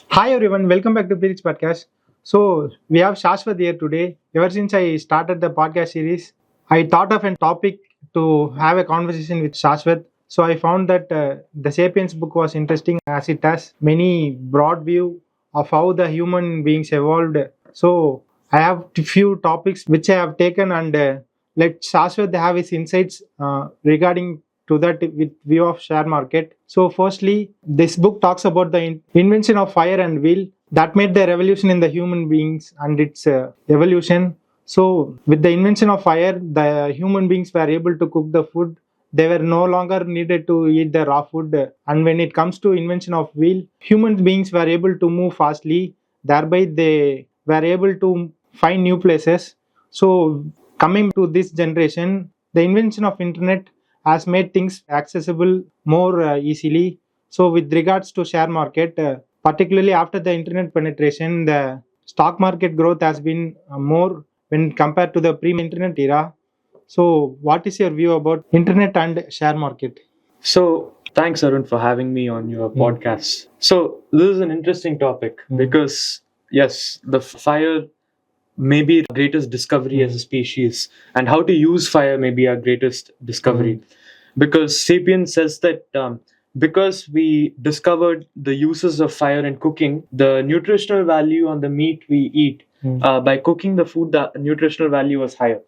Hi everyone, welcome back to Pirich Podcast. So we have Sashwath here today. Ever since I started the podcast series, I thought of a topic to have a conversation with Sashwath. So I found that the Sapiens book was interesting as it has many broad view of how the human beings evolved. So I have a few topics which I have taken and let Sashwath have his insights regarding to that with view of share market. So firstly, this book talks about the invention of fire and wheel that made the revolution in the human beings and its evolution. So with the invention of fire, the human beings were able to cook the food. They were no longer needed to eat the raw food. And when it comes to invention of wheel, human beings were able to move fastly. Thereby, they were able to find new places. So coming to this generation, the invention of internet has made things accessible more easily. So with regards to share market, particularly after the internet penetration, the stock market growth has been more when compared to the pre-internet era. So what is your view about internet and share market? So, thanks, Arun, for having me on your podcast. So, this is an interesting topic because, yes, the fire may be our greatest discovery as a species, and how to use fire may be our greatest discovery. Because Sapiens says that because we discovered the uses of fire in cooking, the nutritional value on the meat we eat. By cooking the food, the nutritional value was higher.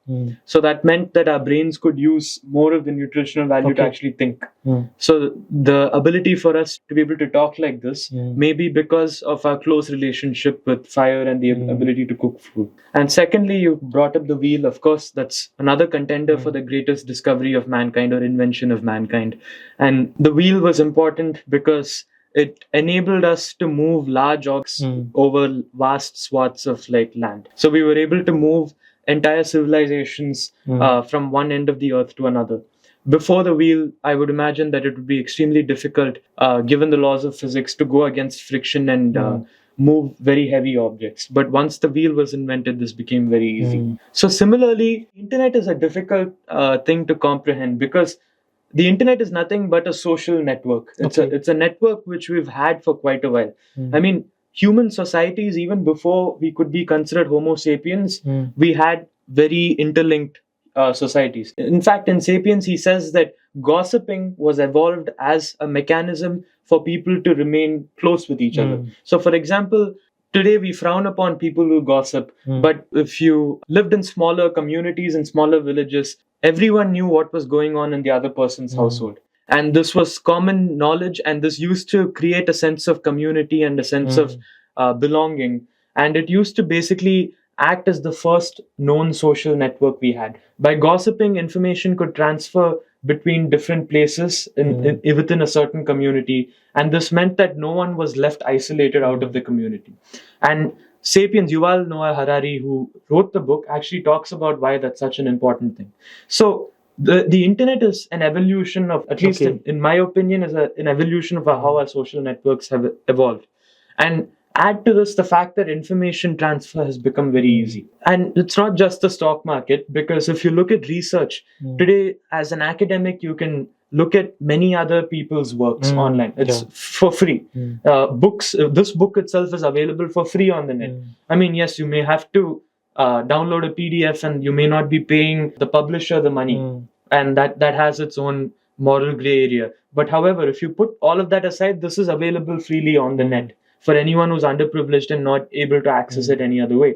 So that meant that our brains could use more of the nutritional value to actually think. So the ability for us to be able to talk like this may be because of our close relationship with fire and the ability to cook food. And secondly, you brought up the wheel. Of course, that's another contender for the greatest discovery of mankind or invention of mankind. And the wheel was important because it enabled us to move large objects over vast swaths of land. So we were able to move entire civilizations from one end of the earth to another. Before the wheel, I would imagine that it would be extremely difficult, given the laws of physics, to go against friction and move very heavy objects. But once the wheel was invented, this became very easy. So similarly, internet is a difficult thing to comprehend because the internet is nothing but a social network. It's a network which we've had for quite a while. I mean, human societies, even before we could be considered Homo sapiens, we had very interlinked societies. In fact, in Sapiens, he says that gossiping was evolved as a mechanism for people to remain close with each other. So, for example, today we frown upon people who gossip, but if you lived in smaller communities and smaller villages, everyone knew what was going on in the other person's household. And this was common knowledge, and this used to create a sense of community and a sense of belonging. And it used to basically act as the first known social network we had. By gossiping, information could transfer between different places within a certain community. And this meant that no one was left isolated out of the community. And Sapiens, Yuval Noah Harari, who wrote the book, actually talks about why that's such an important thing. So the internet is an evolution of, at least in my opinion, is an evolution of how our social networks have evolved. And add to this the fact that information transfer has become very easy. And it's not just the stock market, because if you look at research, today as an academic, you can look at many other people's works online. It's for free. Books, this book itself is available for free on the net. I mean, yes, you may have to download a PDF and you may not be paying the publisher the money. And that has its own moral gray area. But however, if you put all of that aside, this is available freely on the net for anyone who's underprivileged and not able to access it any other way.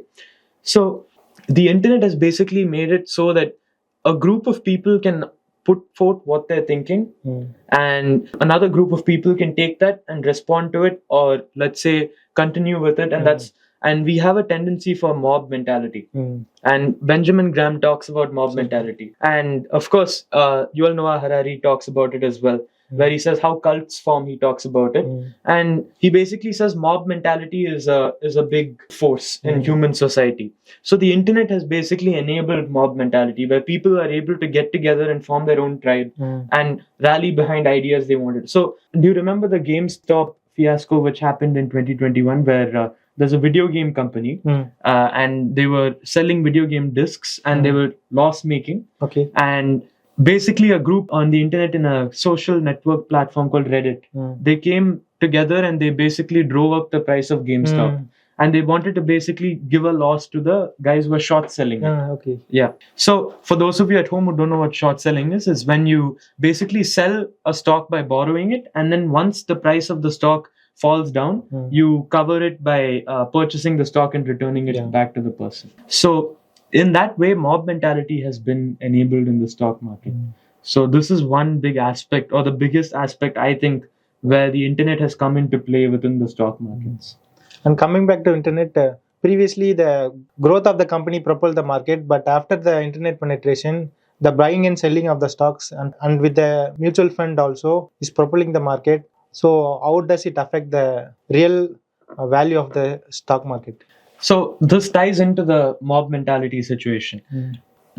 So the internet has basically made it so that a group of people can put forth what they're thinking, and another group of people can take that and respond to it, or let's say continue with it. And we have a tendency for mob mentality. And Benjamin Graham talks about mob mentality. And of course, Yuval Noah Harari talks about it as well, where he says how cults form. He talks about it. And he basically says mob mentality is a big force in human society. So the internet has basically enabled mob mentality, where people are able to get together and form their own tribe and rally behind ideas they wanted. So do you remember the GameStop fiasco which happened in 2021, where there's a video game company and they were selling video game discs and they were loss making. And basically a group on the internet in a social network platform called Reddit. They came together and they basically drove up the price of GameStop. And they wanted to basically give a loss to the guys who were short selling it. Okay. Yeah. So for those of you at home who don't know what short selling is when you basically sell a stock by borrowing it, and then once the price of the stock falls down, you cover it by purchasing the stock and returning it back to the person. So in that way, mob mentality has been enabled in the stock market. So this is one big aspect, or the biggest aspect, I think, where the internet has come into play within the stock markets. And coming back to internet, previously the growth of the company propelled the market, but after the internet penetration, the buying and selling of the stocks and with the mutual fund also is propelling the market. So how does it affect the real value of the stock market? So this ties into the mob mentality situation.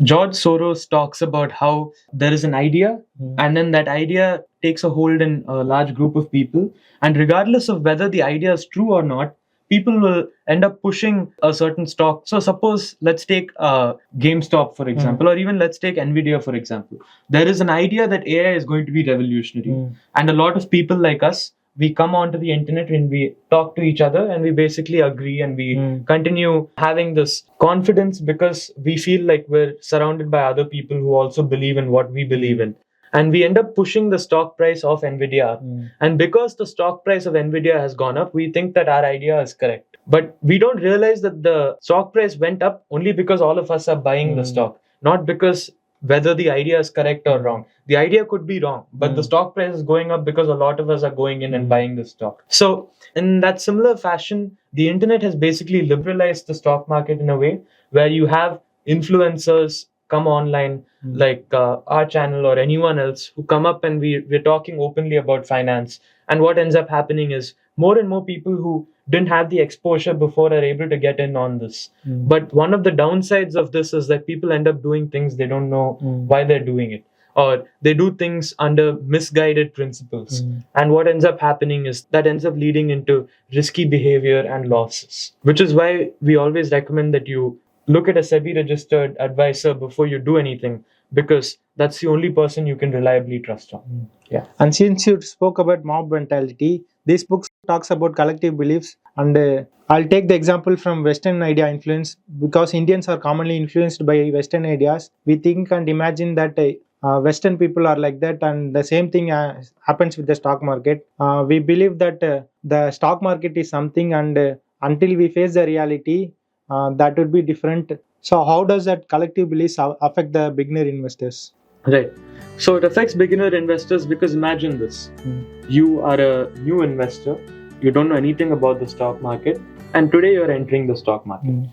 George Soros talks about how there is an idea, and then that idea takes a hold in a large group of people, and regardless of whether the idea is true or not, people will end up pushing a certain stock. So suppose, let's take GameStop, for example, or even let's take Nvidia, for example. There is an idea that AI is going to be revolutionary. And a lot of people like us, we come onto the internet and we talk to each other and we basically agree and we continue having this confidence because we feel like we're surrounded by other people who also believe in what we believe in. And we end up pushing the stock price of Nvidia up. And because the stock price of Nvidia has gone up, we think that our idea is correct. But we don't realize that the stock price went up only because all of us are buying the stock, not because whether the idea is correct or wrong. The idea could be wrong, but the stock price is going up because a lot of us are going in and buying the stock. So in that similar fashion, the internet has basically liberalized the stock market in a way where you have influencers come online like our channel or anyone else who come up and we're talking openly about finance. And what ends up happening is more and more people who didn't have the exposure before are able to get in on this. But one of the downsides of this is that people end up doing things they don't know why they're doing it, or they do things under misguided principles. And what ends up happening is that ends up leading into risky behavior and losses, which is why we always recommend that you look at a SEBI registered advisor before you do anything, because that's the only person you can reliably trust on. Yeah. And since you spoke about mob mentality, this book talks about collective beliefs, and I'll take the example from Western idea influence, because Indians are commonly influenced by Western ideas. We think and imagine that Western people are like that, and the same thing happens with the stock market. We believe that the stock market is something, and until we face the reality, that would be different. So how does that collective beliefs affect the beginner investors? Right. So it affects beginner investors because imagine this. You are a new investor. You don't know anything about the stock market. And today you're entering the stock market.